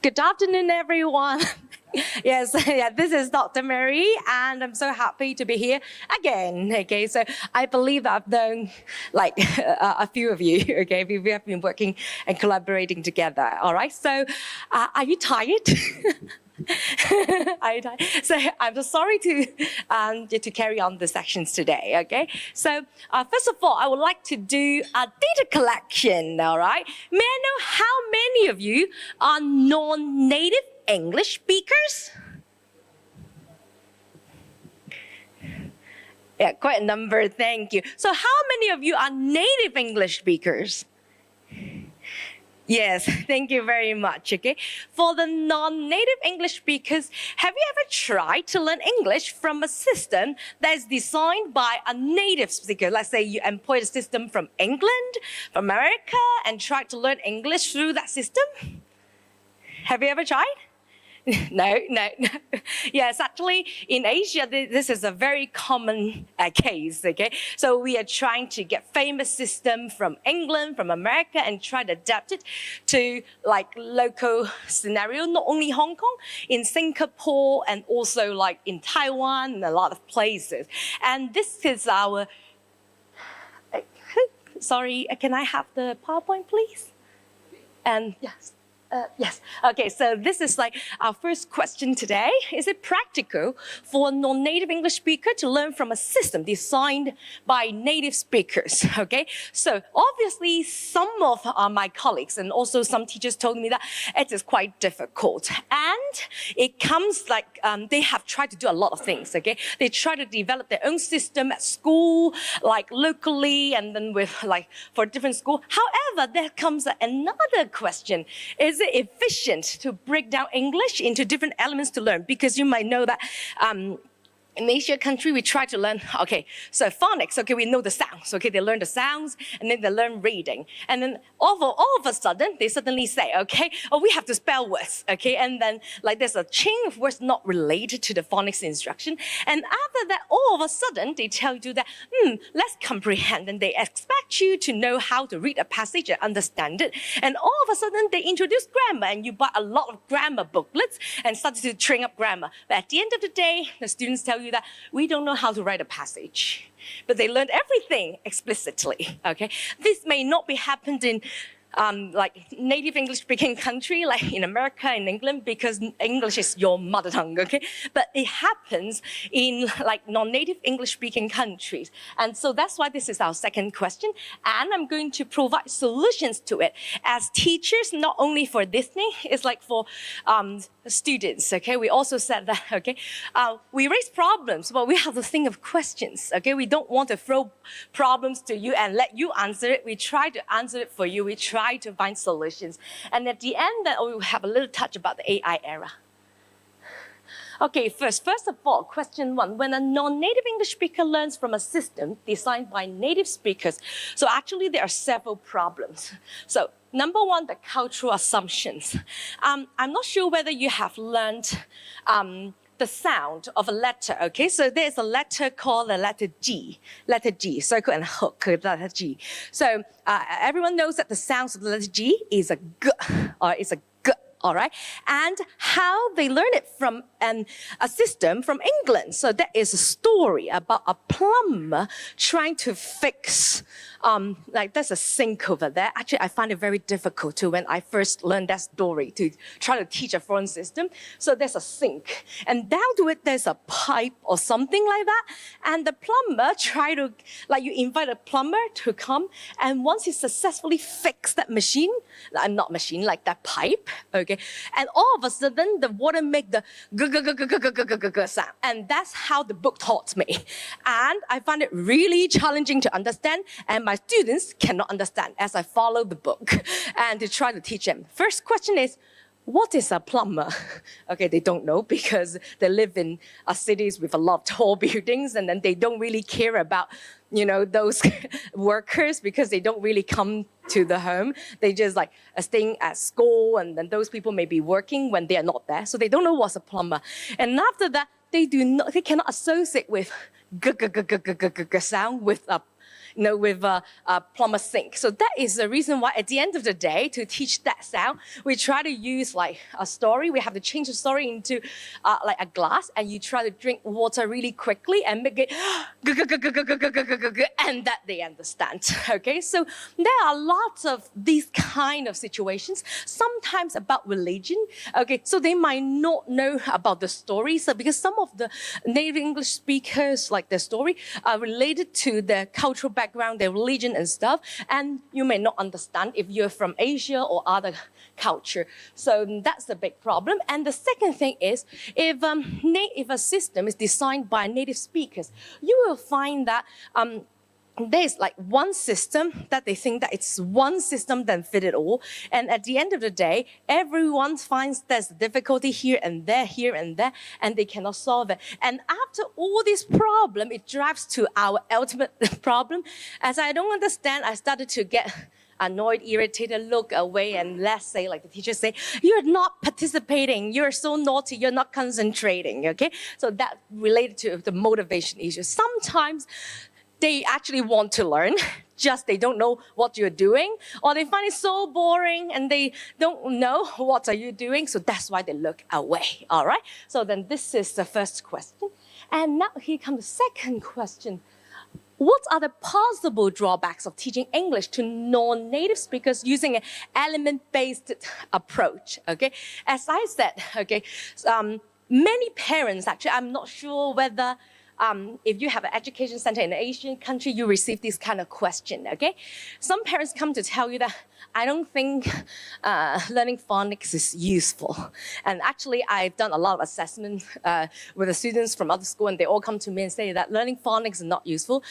Good afternoon, everyone. Yes, yeah, this is Dr. Mary, and I'm so happy to be here again. Okay, so I believe I've known like a few of you. Okay, we have been working and collaborating together. All right, so are you tired? So I'm just sorry to carry on the sections today, okay? So first of all, I would like to do a data collection, all right? May I know how many of you are non-native English speakers? Yeah, quite a number, thank you. So how many of you are native English speakers? Yes, thank you very much, okay? For the non-native English speakers, have you ever tried to learn English from a system that is designed by a native speaker? Let's say you employed a system from England, from America, and tried to learn English through that system? Have you ever tried? No. Yes, actually, in Asia, this is a very common case, okay? So we are trying to get famous system from England, from America, and try to adapt it to like local scenario, not only Hong Kong, in Singapore, and also like in Taiwan, and a lot of places. And this is our, sorry, can I have the PowerPoint, please? And yes. Yes. Okay, so this is like our first question today. Is it practical for a non-native English speaker to learn from a system designed by native speakers? Okay, so obviously some of my colleagues and also some teachers told me that it is quite difficult. And it comes like they have tried to do a lot of things, okay? They try to develop their own system at school, like locally, and then with like for different school. However, there comes another question. Is it efficient to break down English into different elements to learn? Because you might know that in Asia country, we try to learn, okay, so phonics, okay, we know the sounds, okay, they learn the sounds, and then they learn reading. And then all of a sudden, they suddenly say, okay, oh, we have to spell words, okay, and then like there's a chain of words not related to the phonics instruction. And after that, all of a sudden, they tell you that, let's comprehend, and they expect you to know how to read a passage and understand it. And all of a sudden, they introduce grammar, and you buy a lot of grammar booklets and start to train up grammar. But at the end of the day, the students tell you that we don't know how to write a passage, but they learned everything explicitly, okay? This may not be happened in like native English speaking country, like in America and England, because English is your mother tongue, okay? But it happens in like non-native English speaking countries. And so that's why this is our second question. And I'm going to provide solutions to it. As teachers, not only for listening, it's like for students, okay? We also said that, okay? We raise problems, but we have to think of questions, okay? We don't want to throw problems to you and let you answer it. We try to answer it for you. We try to find solutions. And at the end, we will have a little touch about the AI era. Okay, first of all, question one. When a non-native English speaker learns from a system designed by native speakers, so actually there are several problems. So number one, the cultural assumptions. I'm not sure whether you have learned the sound of a letter, okay? So there's a letter called the letter G, circle and hook, letter G. So everyone knows that the sound of the letter G is a G, or it's a G, all right? And how they learn it from a system from England. So that is a story about a plumber trying to fix, like there's a sink over there. Actually, I find it very difficult to when I first learned that story to try to teach a foreign system. So there's a sink, and down to it, there's a pipe or something like that. And the plumber you invite a plumber to come, and once he successfully fixed that machine, like that pipe, okay, and all of a sudden, the water make the sound. And that's how the book taught me. And I find it really challenging to understand, and my students cannot understand as I follow the book and to try to teach them. First question is, what is a plumber? Okay, they don't know because they live in cities with a lot of tall buildings, and then they don't really care about, those workers because they don't really come to the home. They just like staying at school, and then those people may be working when they are not there. So they don't know what's a plumber. And after that, they cannot associate with sound with a with a plumber sink. So that is the reason why at the end of the day, to teach that sound, we try to use like a story. We have to change the story into like a glass, and you try to drink water really quickly and make it and that they understand. Okay, so there are lots of these kind of situations, sometimes about religion. Okay, so they might not know about the story. So because some of the native English speakers, like their story, are related to their cultural background, their religion and stuff, and you may not understand if you're from Asia or other culture. So that's the big problem. And the second thing is, if a system is designed by native speakers, you will find that there's like one system that they think that it's one system that fit it all. And at the end of the day, everyone finds there's difficulty here and there, and they cannot solve it. And after all this problem, it drives to our ultimate problem. As I don't understand, I started to get annoyed, irritated, look away, and let's say, like the teacher say, you're not participating, you're so naughty, you're not concentrating, okay? So that related to the motivation issue. Sometimes they actually want to learn, just they don't know what you're doing, or they find it so boring and they don't know what are you doing, so that's why they look away, all right? So then this is the first question. And now here comes the second question. What are the possible drawbacks of teaching English to non-native speakers using an element-based approach? Okay, as I said, okay, many parents actually, I'm not sure whether if you have an education center in an Asian country, you receive this kind of question, okay? Some parents come to tell you that I don't think learning phonics is useful. And actually, I've done a lot of assessment with the students from other school, and they all come to me and say that learning phonics is not useful.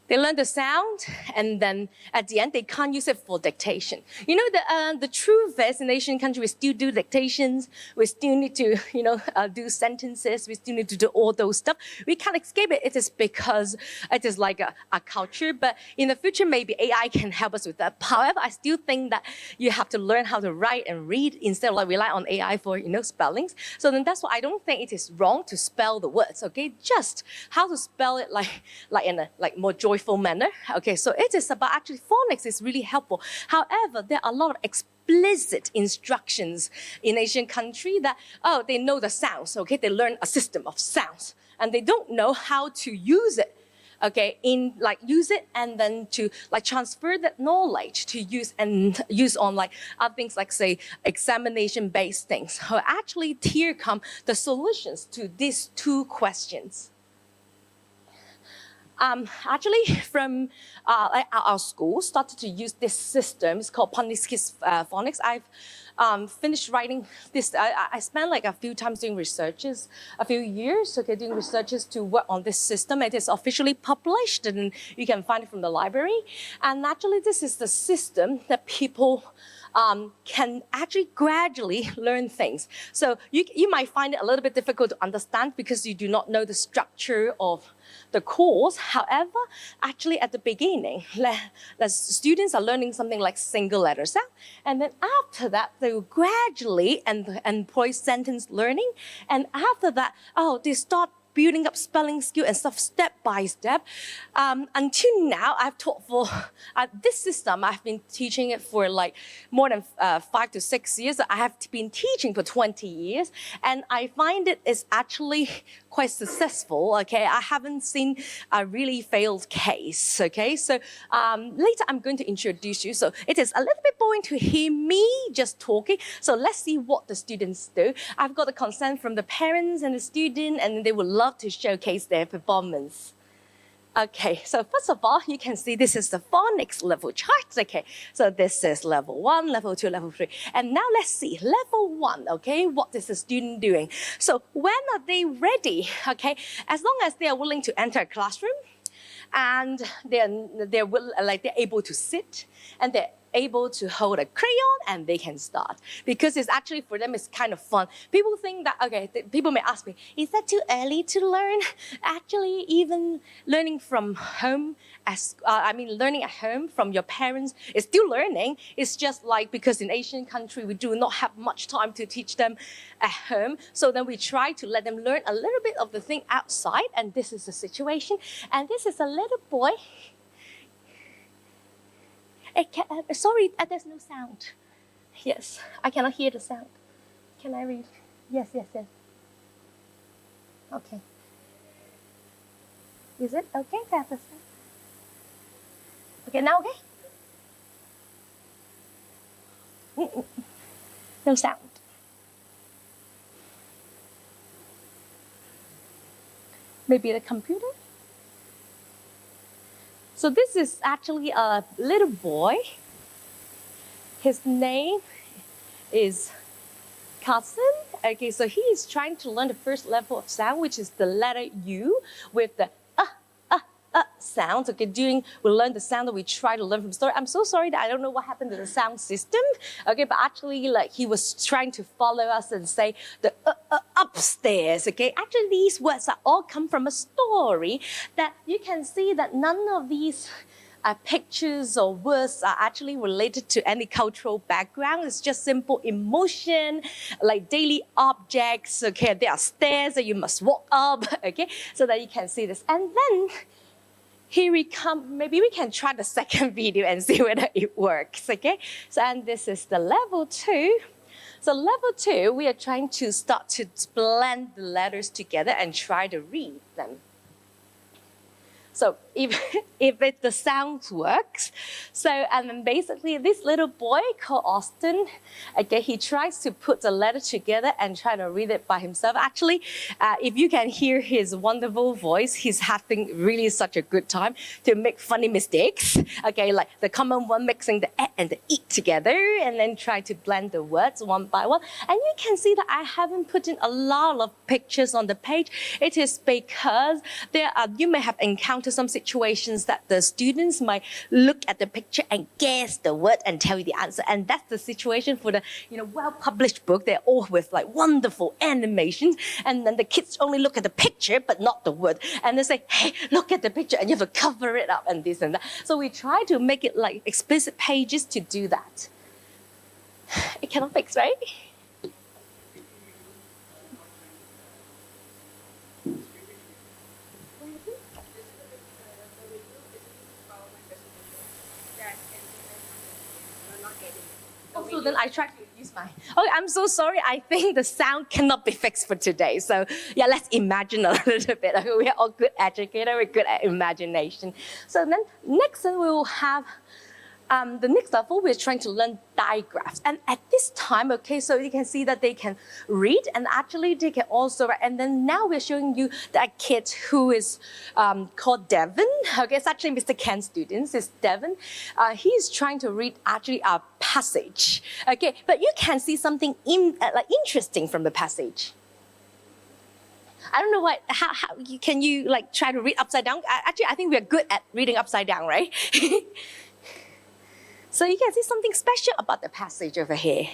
They learn the sound, and then at the end, they can't use it for dictation. You know, the truth is, in Asian country, we still do dictations. We still need to, do sentences. We still need to do all those stuff. We can't escape it. It is because it is like a culture. But in the future, maybe AI can help us with that. However, I still think that you have to learn how to write and read instead of like rely on AI for, spellings. So then that's why I don't think it is wrong to spell the words, okay? Just how to spell it like in a more joyful manner. Okay, so it is about actually phonics is really helpful. However, there are a lot of explicit instructions in Asian country that, they know the sounds, okay? They learn a system of sounds and they don't know how to use it. Okay, use it and then to transfer that knowledge to use on other things like say examination-based things. So actually here come the solutions to these two questions. Actually, from our school started to use this system. It's called Punishkis Phonics. I've finished writing this. I spent like a few times doing researches, a few years, okay, doing researches to work on this system. It is officially published, and you can find it from the library. And actually, this is the system that people can actually gradually learn things. So you might find it a little bit difficult to understand because you do not know the structure of the course. However, actually at the beginning, the students are learning something like single letter sound. And then after that, they will gradually employ sentence learning. And after that, they start building up spelling skill and stuff step by step. Until now, I've taught for this system. I've been teaching it for like more than 5 to 6 years. I have been teaching for 20 years, and I find it is actually quite successful. Okay, I haven't seen a really failed case. Okay, so later I'm going to introduce you. So it is a little bit boring to hear me just talking. So let's see what the students do. I've got the consent from the parents and the student, and they would love to showcase their performance. Okay, so first of all, you can see this is the phonics level chart. Okay, so this is level 1, level 2, level 3. And now let's see, level 1, okay, what is the student doing? So when are they ready? Okay, as long as they are willing to enter a classroom and they're able to sit and they're able to hold a crayon and they can start. Because it's actually, for them, it's kind of fun. People think that, people may ask me, is that too early to learn? Actually, even learning from home, learning at home from your parents is still learning. It's just like, because in Asian country, we do not have much time to teach them at home. So then we try to let them learn a little bit of the thing outside. And this is the situation. And this is a little boy. Sorry, there's no sound. Yes, I cannot hear the sound. Can I read? Yes. Okay. Is it okay to have the sound? Okay, now okay? No sound. Maybe the computer? So this is actually a little boy. His name is Cousin. Okay, so he is trying to learn the first level of sound, which is the letter U with the sound. Okay, we learn the sound that we try to learn from story. I'm so sorry that I don't know what happened to the sound system. Okay, but actually, like he was trying to follow us and say the upstairs. Okay, actually, these words are all come from a story that you can see that none of these pictures or words are actually related to any cultural background. It's just simple emotion, like daily objects. Okay, there are stairs that you must walk up. Okay, so that you can see this. And then here we come. Maybe we can try the second video and see whether it works. Okay, so and this is the level 2. So level 2, we are trying to start to blend the letters together and try to read them. So if the sound works, and then basically this little boy called Austin, again, he tries to put the letter together and try to read it by himself. Actually, if you can hear his wonderful voice, he's having really such a good time to make funny mistakes. Okay, like the common one, mixing the "e" and the "e" together, and then try to blend the words one by one. And you can see that I haven't put in a lot of pictures on the page. It is because you may have encountered some situations that the students might look at the picture and guess the word and tell you the answer. And that's the situation for the well-published book. They're all with like wonderful animations. And then the kids only look at the picture, but not the word. And they say, hey, look at the picture, and you have to cover it up and this and that. So we try to make it like explicit pages to do that. It cannot fix, right? So then I tried to use my... Oh, I'm so sorry. I think the sound cannot be fixed for today. So yeah, let's imagine a little bit. We are all good educators. We're good at imagination. So then next we will have the next level, we're trying to learn digraphs. And at this time, okay, so you can see that they can read and actually they can also write. And then now we're showing you that kid who is called Devin. Okay, it's actually Mr. Ken's student. It's Devin. He's trying to read actually a passage. Okay, but you can see something interesting from the passage. I don't know can you like try to read upside down? Actually, I think we're good at reading upside down, right? So you can see something special about the passage over here.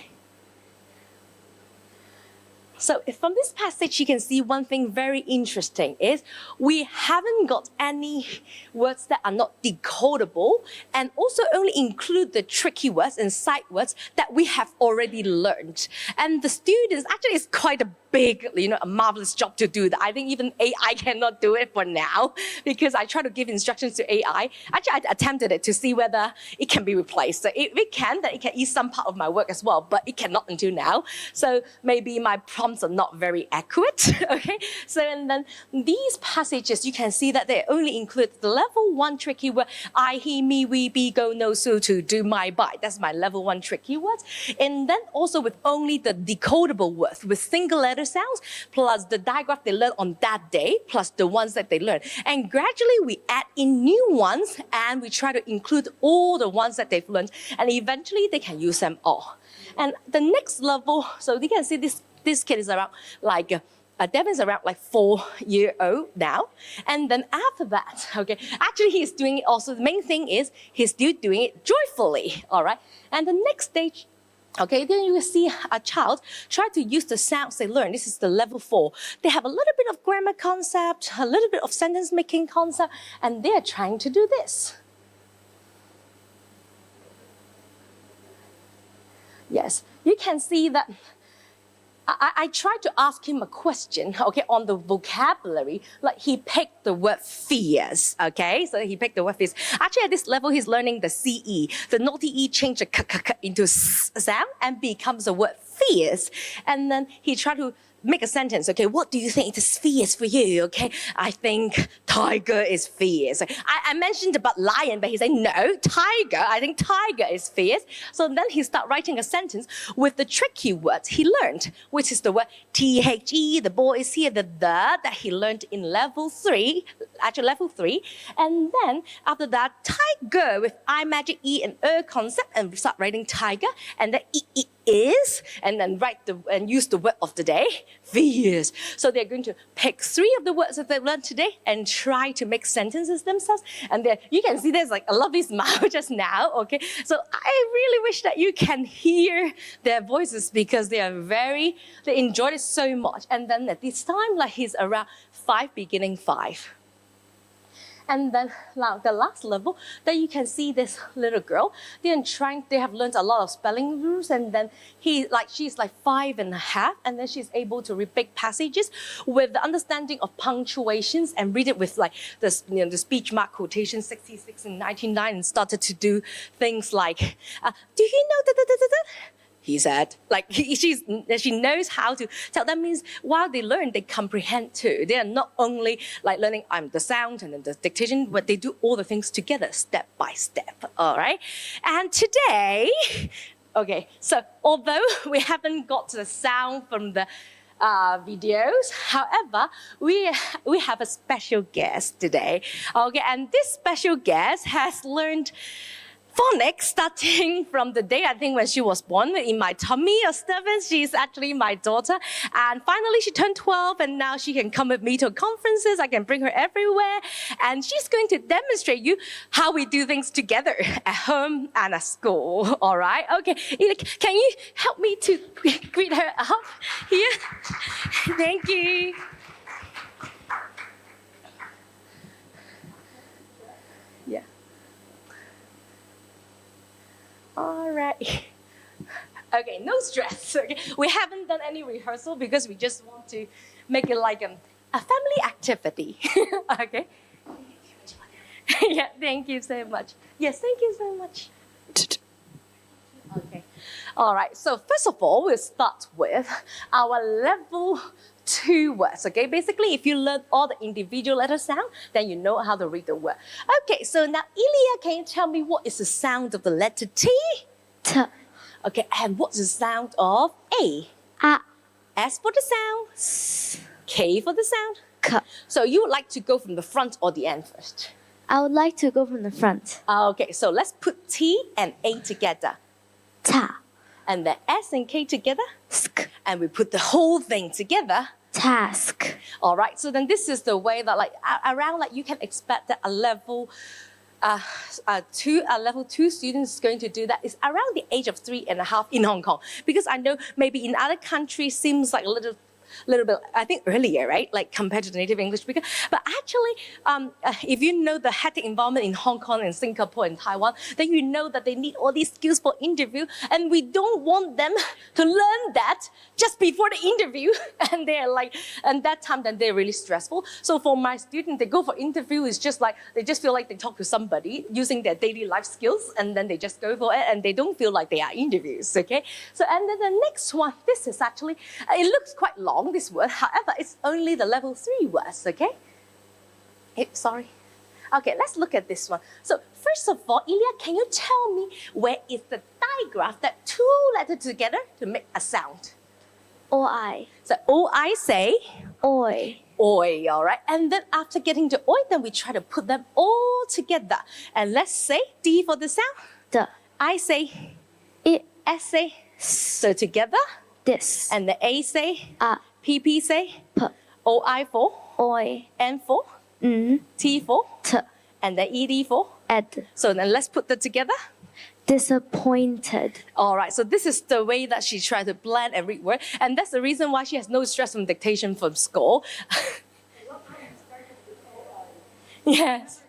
So from this passage, you can see one thing very interesting is we haven't got any words that are not decodable, and also only include the tricky words and sight words that we have already learned. And the students, actually it's quite a big, a marvelous job to do that. I think even AI cannot do it for now, because I try to give instructions to AI. Actually, I attempted it to see whether it can be replaced. So if it can, then it can eat some part of my work as well, but it cannot until now. So maybe my prompts are not very accurate, okay? So and then these passages, you can see that they only include the level 1 tricky word, I, he, me, we, be, go, no, so, to, do, my, buy. That's my level 1 tricky words. And then also with only the decodable words, with single letter sounds, plus the digraph they learned on that day, plus the ones that they learned. And gradually we add in new ones, and we try to include all the ones that they've learned, and eventually they can use them all. And the next level, so you can see this kid is around Devin's around 4 years old now. And then after that, okay, actually he's doing it also, the main thing is he's still doing it joyfully, all right? And the next stage, okay, then you will see a child try to use the sounds they learn. This is the level 4. They have a little bit of grammar concept, a little bit of sentence making concept, and they're trying to do this. Yes, you can see that I tried to ask him a question, okay, on the vocabulary. Like he picked the word fierce, okay? So he picked the word fierce. Actually, at this level, he's learning the CE. The naughty E changed the k into S sound and becomes the word fierce. And then he tried to make a sentence, okay? What do you think is fierce for you, okay? I think tiger is fierce. I mentioned about lion, but he said, no, tiger. I think tiger is fierce. So then he started writing a sentence with the tricky words he learned, which is the word THE, the boy is here, the that he learned in level 3, actually level 3. And then after that, tiger with I magic E and concept, and we start writing tiger, and then E is, and then use the word of the day, fierce. So they're going to pick 3 of the words that they've learned today and try to make sentences themselves. And then you can see there's like a lovely smile just now, okay? So I really wish that you can hear their voices because they enjoyed it so much. And then at this time, like he's around 5, beginning 5. And then now the last level, then you can see this little girl. They have learned a lot of spelling rules, and then she's like 5.5, and then she's able to read big passages with the understanding of punctuations and read it with like the speech mark quotation 66 and 99, and started to do things like, do you know da? He said, like she knows how to tell. That means while they learn, they comprehend too. They are not only like learning the sound and then the dictation, but they do all the things together, step by step. All right. And today, okay, so although we haven't got to the sound from the videos, however, we have a special guest today. Okay, and this special guest has learned phonics starting from the day, I think, when she was born in my tummy or 7. She's actually my daughter. And finally, she turned 12, and now she can come with me to conferences. I can bring her everywhere. And she's going to demonstrate you how we do things together at home and at school. All right? Okay. Can you help me to greet her up here? Thank you. Yeah. All right. Okay, no stress. Okay, we haven't done any rehearsal because we just want to make it like a family activity. Okay. Yeah, thank you so much. Yes, thank you so much. Okay. All right. So first of all, we'll start with our level 2 words. Okay. Basically, if you learn all the individual letter sound, then you know how to read the word. Okay. So now, Ilya, can you tell me what is the sound of the letter T? T. Okay. And what's the sound of A? A. S for the sound. S. K for the sound. K. So you would like to go from the front or the end first? I would like to go from the front. Okay. So let's put T and A together. Ta. And then S and K together. Sk. And we put the whole thing together. Task. All right, so then this is the way that around you can expect that a level 2 student is going to do that is around the age of 3.5 in Hong Kong. Because I know maybe in other countries seems like a little bit, I think earlier, right? Like compared to the native English speaker. But actually, if you know the hectic environment in Hong Kong and Singapore and Taiwan, then you know that they need all these skills for interview. And we don't want them to learn that just before the interview. And that time then they're really stressful. So for my students, they go for interview, it's just like, they just feel like they talk to somebody using their daily life skills, and then they just go for it, and they don't feel like they are interviews, okay? So, and then the next one, this is actually, it looks quite long, this word. However, it's only the level 3 words, okay? Sorry. Okay, let's look at this one. So first of all, Ilya, can you tell me where is the digraph that 2 letters together to make a sound? Oi. So O-I say, Oi. oi, all right? And then after getting to oi, then we try to put them all together. And let's say D for the sound. D. I say, I. S say, so together. This. And the A say, A. PP say, P. O-I for, Oi. N for, T for, T. and the ED for. Ed. So then let's put that together. Disappointed. All right, so this is the way that she tried to blend and read word. And that's the reason why she has no stress from dictation from school. Yes.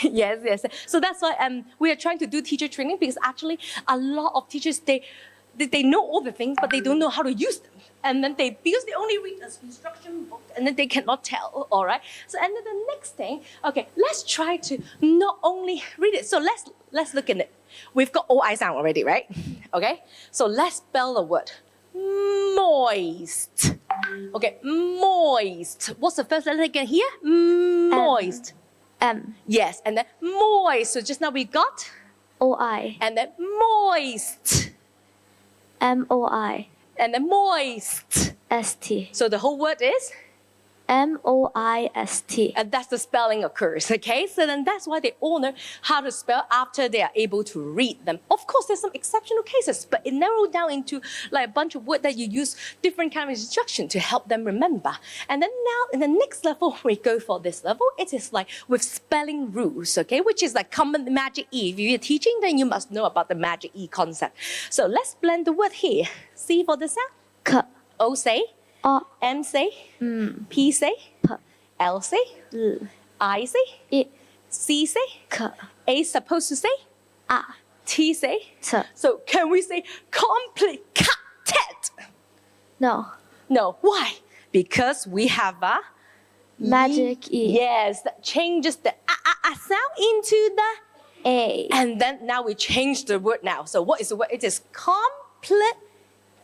Yes. So that's why we are trying to do teacher training, because actually a lot of teachers, they know all the things, but they don't know how to use them. and then they, because they only read an instruction book, and then they cannot tell, all right? So, and then the next thing, okay, let's try to not only read it. So let's look at it. We've got OI sound already, right? Okay, so let's spell the word. Moist. Okay, moist. What's the first letter again here? Moist. M. Yes, and then moist. So just now we got, O-I. and then moist. M-O-I. And then moist. S-T. So the whole word is? M-O-I-S-T. And that's the spelling occurs, okay? So then that's why they all know how to spell after they are able to read them. Of course, there's some exceptional cases, but it narrowed down into like a bunch of words that you use different kind of instruction to help them remember. And then now in the next level, we go for this level. It is like with spelling rules, okay? Which is like common magic E. If you're teaching, then you must know about the magic E concept. So let's blend the word here. C for the sound. K. O say. O. M say. P say. P. L say. L. I say. I. C say. K. A supposed to say. A. T say. T. So can we say complicated? No. No. Why? Because we have a Magic E. Yes, that changes the sound into the A. and then now we change the word now. So what is the word? It is complicated.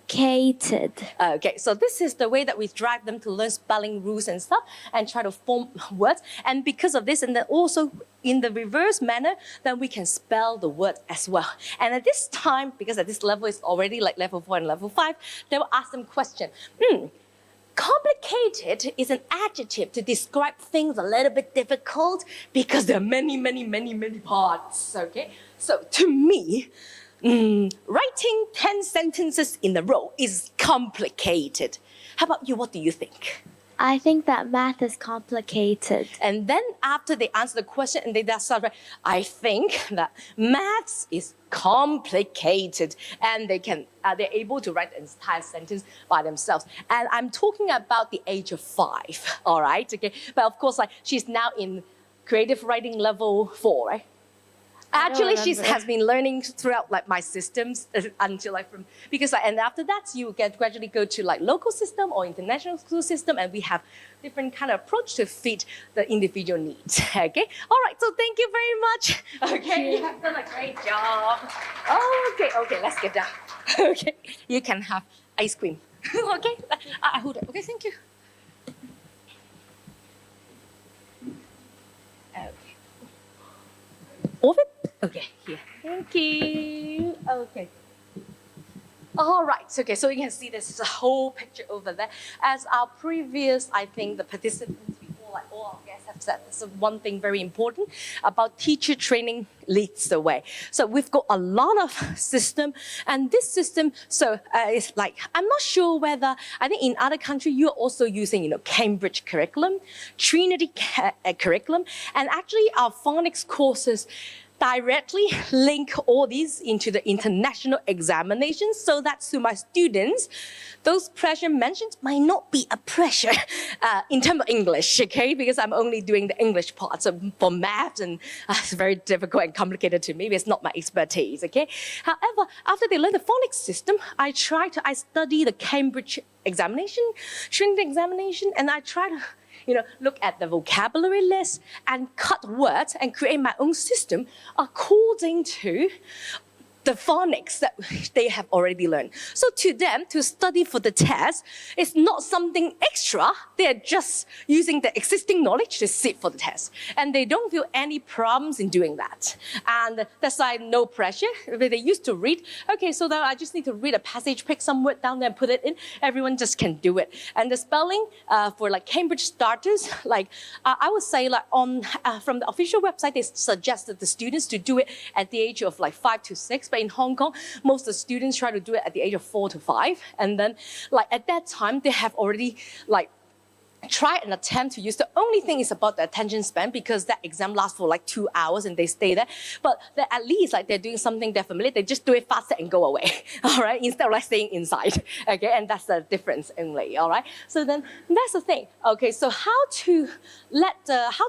Cated. Okay, so this is the way that we drive them to learn spelling rules and stuff and try to form words. And because of this, and then also in the reverse manner, then we can spell the word as well. And at this time, because at this level is already like level 4 and level 5, they will ask them question. Complicated is an adjective to describe things a little bit difficult because there are many, many, many, many parts, okay? So to me, writing 10 sentences in a row is complicated. How about you? What do you think? I think that math is complicated. And then after they answer the question and they start, I think that maths is complicated, and they're able to write the entire sentence by themselves. And I'm talking about the age of 5, all right? Okay, but of course, like she's now in creative writing level 4, right? Actually, she has been learning throughout like my systems until like because and after that you get gradually go to like local system or international school system, and we have different kind of approach to fit the individual needs. Okay, all right. So thank you very much. Okay, you have done a great job. Okay, let's get down. Okay, you can have ice cream. Okay, I hold it. Okay, thank you. Okay. Off it? Okay, here. Thank you. Okay. All right, okay, so you can see this is a whole picture over there. As our previous, I think the participants before, like all our guests have said, this is one thing very important about teacher training leads the way. So we've got a lot of system, and this system, so it's like, I'm not sure whether, I think in other countries, you're also using, Cambridge curriculum, Trinity curriculum, and actually our phonics courses directly link all these into the international examinations so that to my students, those pressure mentioned might not be a pressure in terms of English, okay? Because I'm only doing the English part. So for math, and it's very difficult and complicated to me. It's not my expertise, okay? However, after they learn the phonics system, I study the Cambridge examination, Trinity examination, and I try to look at the vocabulary list and cut words and create my own system according to the phonics that they have already learned. So to them, to study for the test is not something extra. They're just using the existing knowledge to sit for the test. And they don't feel any problems in doing that. And that's why no pressure. They used to read, okay, so that I just need to read a passage, pick some word down there and put it in. Everyone just can do it. And the spelling for like Cambridge starters, like I would say like from the official website, they suggested the students to do it at the age of like 5 to 6. But in Hong Kong, most of the students try to do it at the age of 4 to 5. And then like at that time, they have already like try and attempt to use. The only thing is about the attention span, because that exam lasts for like 2 hours and they stay there. But at least like they're doing something they're familiar, they just do it faster and go away, all right? Instead of like staying inside, okay? And that's the difference only, all right? So then that's the thing, okay? So how to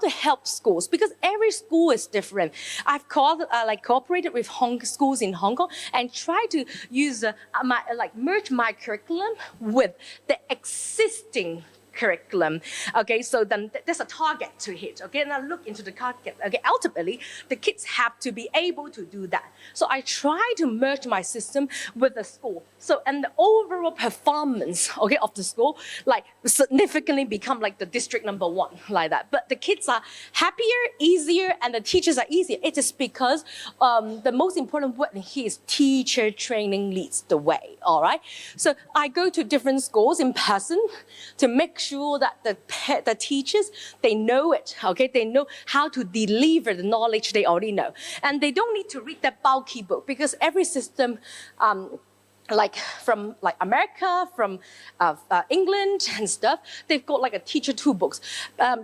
help schools, because every school is different. I've cooperated with schools in Hong Kong and tried to use merge my curriculum with the existing curriculum. Okay, so then there's a target to hit. Okay, and I look into the target. Okay, ultimately, the kids have to be able to do that. So I try to merge my system with the school. So, and the overall performance, okay, of the school, like significantly become like the district #1, like that. But the kids are happier, easier, and the teachers are easier. It is because the most important word here is teacher training leads the way, all right? So I go to different schools in person to make sure that the teachers, they know it, okay? They know how to deliver the knowledge they already know. And they don't need to read that bulky book, because every system, like from like America, from England and stuff, they've got like a teacher toolbox.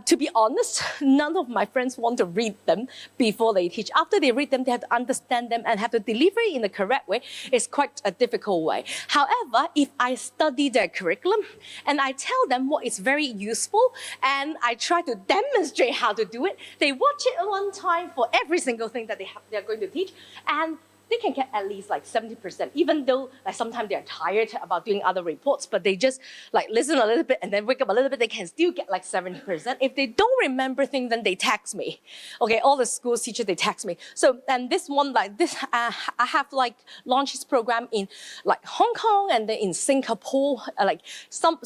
To be honest, none of my friends want to read them before they teach. After they read them, they have to understand them and have to deliver it in the correct way. It's quite a difficult way. However, if I study their curriculum and I tell them what is very useful and I try to demonstrate how to do it, they watch it one time for every single thing that they're going to teach, and they can get at least like 70%, even though like sometimes they're tired about doing other reports, but they just like listen a little bit and then wake up a little bit, they can still get like 70%. If they don't remember things, then they text me. Okay, all the school teachers, they text me. So, and this one, like this, I have like launched this program in like Hong Kong and then in Singapore. Like some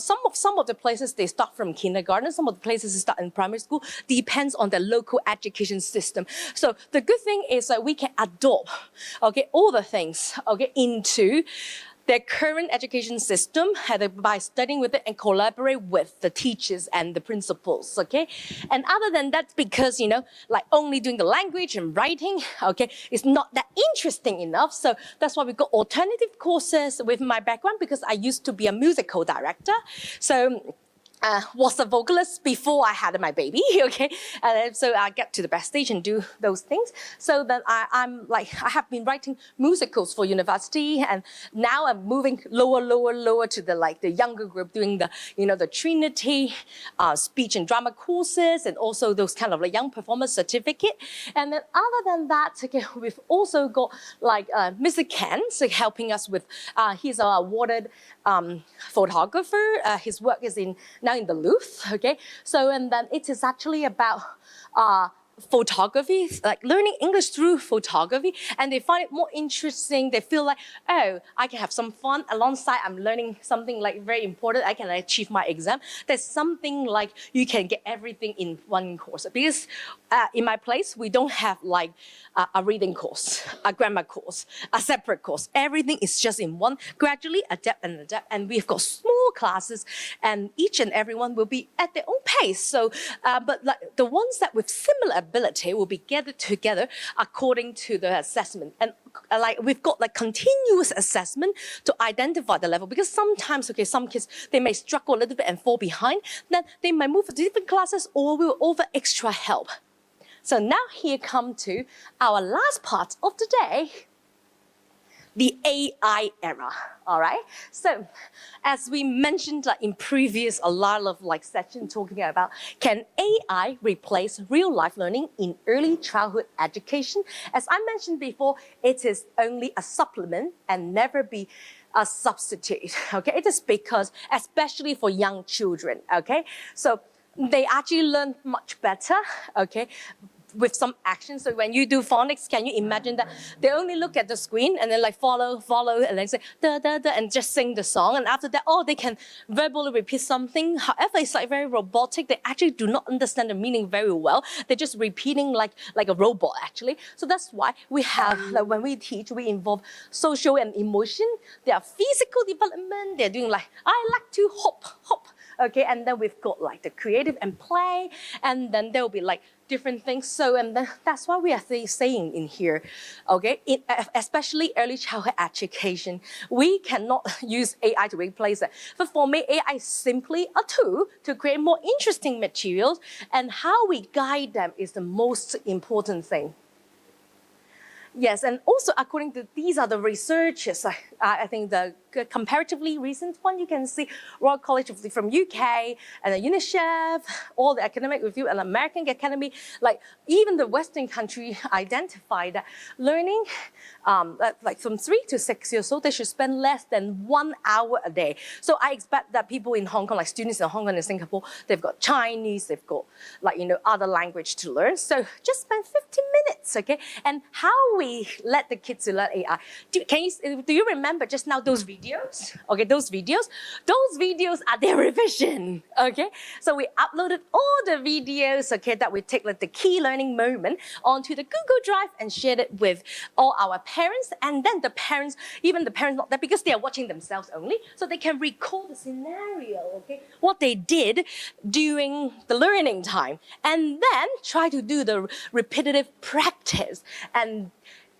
of the places, they start from kindergarten, some of the places they start in primary school, depends on the local education system. So the good thing is that we can adopt, okay, all the things, okay, into their current education system by studying with it and collaborate with the teachers and the principals, okay? And other than that, because, you know, like only doing the language and writing, okay, is not that interesting enough. So that's why we got alternative courses with my background, because I used to be a musical director. So was a vocalist before I had my baby, okay? And so I get to the backstage and do those things. So then I have been writing musicals for university, and now I'm moving lower to the younger group, doing the, you know, the Trinity speech and drama courses, and also those kind of like young performance certificate. And then other than that, okay, we've also got like Mr. Ken, so helping us with, he's an awarded photographer. His work is now in the Louvre, okay? So, and then it is actually about photography, like learning English through photography, and they find it more interesting. They feel like, oh, I can have some fun alongside I'm learning something like very important. I can achieve my exam. There's something like you can get everything in one course, because in my place, we don't have like a reading course, a grammar course, a separate course. Everything is just in one, gradually adapt, and we've got small classes, and each and every one will be at their own pace. So, but like the ones that with similar ability will be gathered together according to the assessment. And like we've got like continuous assessment to identify the level, because sometimes, okay, some kids, they may struggle a little bit and fall behind, then they might move to different classes or will offer extra help. So now here come to our last part of the day, the AI era, all right? So as we mentioned in previous, a lot of like sessions talking about, can AI replace real life learning in early childhood education? As I mentioned before, it is only a supplement and never be a substitute, okay? It is because, especially for young children, okay? So they actually learn much better, okay, with some action. So when you do phonics, can you imagine that they only look at the screen and then like follow, and then say da da da and just sing the song. And after that, oh, they can verbally repeat something. However, it's like very robotic. They actually do not understand the meaning very well. They're just repeating like a robot actually. So that's why we have, like when we teach, we involve social and emotion. There are physical development. They're doing like, I like to hop. Okay, and then we've got like the creative and play, and then there'll be like different things. So, and then that's why we are saying in here, okay, especially early childhood education, we cannot use AI to replace it. But for me, AI is simply a tool to create more interesting materials, and how we guide them is the most important thing. Yes, and also according to these are the researchers, I think the comparatively recent one, you can see Royal College from UK and the UNICEF, all the academic review and American Academy, like even the Western country identified that learning, like from 3 to 6 years old, they should spend less than 1 hour a day. So I expect that people in Hong Kong, like students in Hong Kong and Singapore, they've got Chinese, they've got like, other language to learn. So just spend 15 minutes, okay? And how we let the kids to learn AI. Do you remember just now those videos? Okay, those videos are their revision, okay? So we uploaded all the videos, okay, that we take like the key learning moment onto the Google Drive and shared it with all our parents. And then the parents, even the parents not there because they are watching themselves only, so they can recall the scenario, okay, what they did during the learning time, and then try to do the repetitive practice and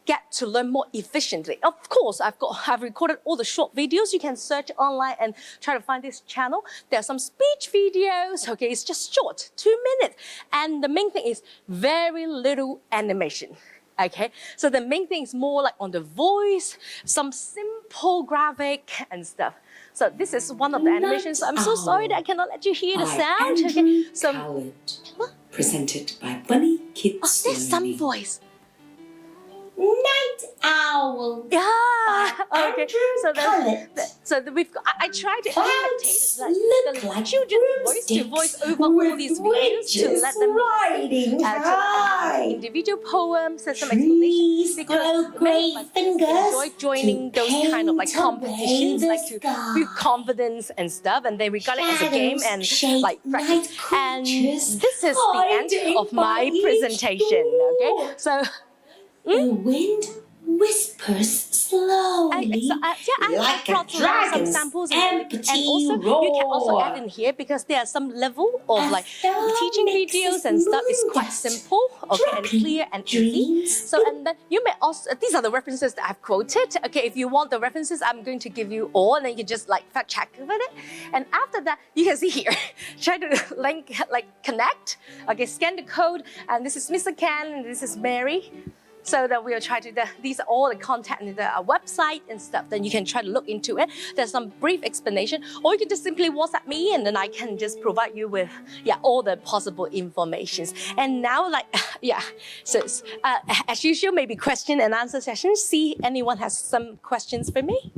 get to learn more efficiently. Of course, I've recorded all the short videos. You can search online and try to find this channel. There are some speech videos, okay, it's just short, 2 minutes. And the main thing is very little animation. Okay, so the main thing is more like on the voice, some simple graphic and stuff. So this is one of the animations. I'm so sorry that I cannot let you hear the sound. Okay, so presented by Bunny Kids. Oh, there's some voice. Night Owl. Yeah. Okay. Andrew So we've got. I tried to Clouds imitate look like children's voice to voice over all these videos to let them riding high. individual poems and some explanations, because many of my kids enjoy joining those kind of like competitions, like to build confidence and stuff, and they regard it as a game and like practice. And this is the end of my presentation. Okay, so. The wind whispers slowly, like a dragon's empty and also roar. you can also add in here, because there are some level of like teaching videos and stuff is quite simple, okay, and clear and easy. So and then you may also, these are the references that I've quoted. Okay, if you want the references, I'm going to give you all, and then you can just like fact check with it. And after that, you can see here, try to link, like connect. Okay, scan the code, and this is Mr. Ken, and this is Mary. So that we'll try to, these are all the content in the website and stuff, then you can try to look into it. There's some brief explanation, or you can just simply WhatsApp me, and then I can just provide you with, all the possible informations. And now, so as usual, maybe question and answer session. See anyone has some questions for me?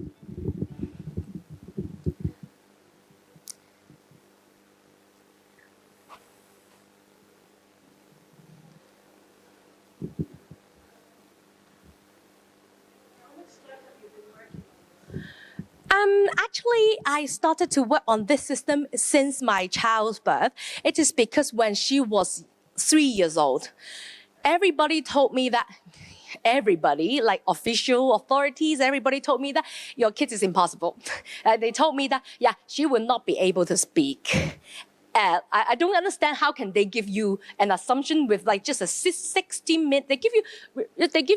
Actually, I started to work on this system since my child's birth. It is because when she was 3 years old, everybody told me that, like official authorities, everybody told me that your kid is impossible. They told me that, she will not be able to speak. I don't understand how can they give you an assumption with like just a 60 minute. They give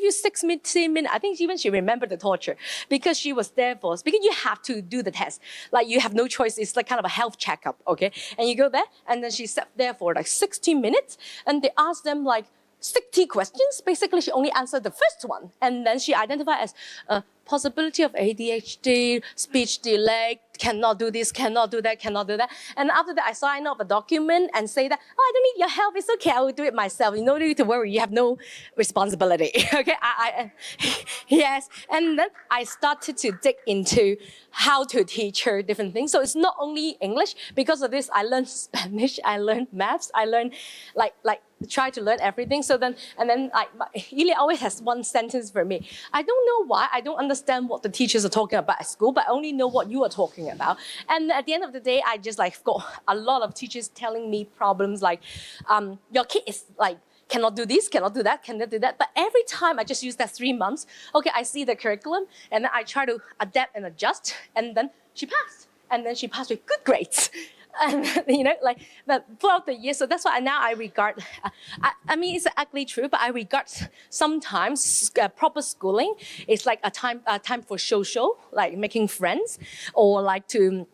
you 6 minutes. I think even she remembered the torture because she was there for us. Because you have to do the test. Like you have no choice. It's like kind of a health checkup, okay? And you go there, and then she sat there for like 60 minutes, and they asked them like 60 questions. Basically, she only answered the first one, and then she identified as possibility of ADHD, speech delay, cannot do this, cannot do that, cannot do that. And after that, I signed off a document and say that, I don't need your help, it's okay, I will do it myself. You don't need to worry, you have no responsibility, okay? Yes, and then I started to dig into how to teach her different things. So it's not only English. Because of this, I learned Spanish, I learned maths, I learned try to learn everything. So then, Ili always has one sentence for me. I don't know why, I don't understand what the teachers are talking about at school, but I only know what you are talking about. And at the end of the day, I just got a lot of teachers telling me problems like, your kid is cannot do this, cannot do that, cannot do that. But every time I just use that 3 months, okay, I see the curriculum, and then I try to adapt and adjust, and then she passed. And then she passed with good grades. And, but throughout the years, so that's why now I regard, I mean, it's ugly truth, but I regard sometimes proper schooling is like a time for social, like making friends, or like to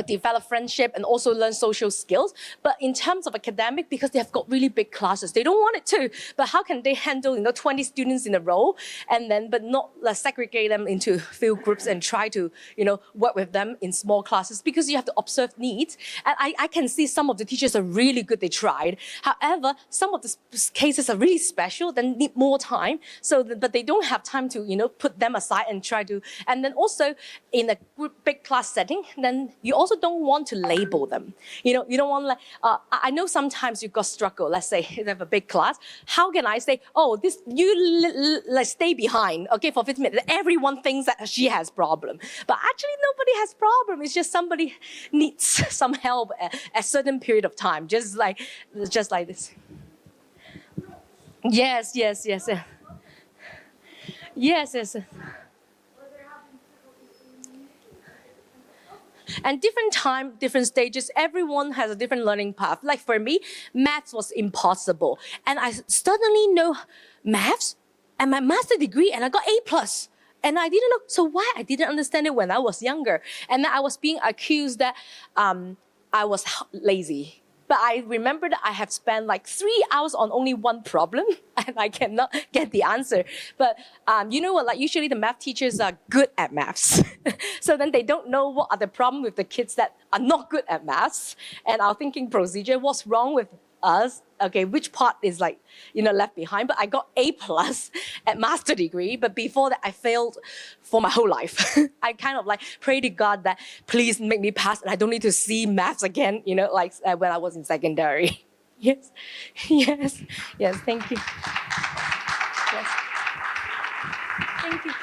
develop friendship and also learn social skills. But in terms of academic, because they have got really big classes, they don't want it to. But how can they handle 20 students in a row but not segregate them into few groups and try to work with them in small classes, because you have to observe needs. And I can see some of the teachers are really good. They tried. However, some of the cases are really special, then need more time. But they don't have time to put them aside and try to. And then also in a big class setting, then you also don't want to label them. You don't want I know sometimes you've got struggle. Let's say you have a big class. How can I say, oh, let's stay behind, okay, for 15 minutes. Everyone thinks that she has problem. But actually nobody has problem. It's just somebody needs some help at a certain period of time. Just like this. Yes. Yes. And different time, different stages, everyone has a different learning path. Like for me, maths was impossible. And I suddenly know maths and my master degree, and I got A+. And I didn't know, so why I didn't understand it when I was younger. And then I was being accused that I was lazy. But I remember that I have spent like 3 hours on only one problem, and I cannot get the answer. But you know what? Like usually the math teachers are good at maths, so then they don't know what are the problem with the kids that are not good at maths. And our thinking procedure, what's wrong with us? Okay, which part is left behind? But I got A+ at master degree. But before that, I failed for my whole life. I kind of pray to God that please make me pass, and I don't need to see maths again. When I was in secondary. Yes. Thank you. Yes. Thank you.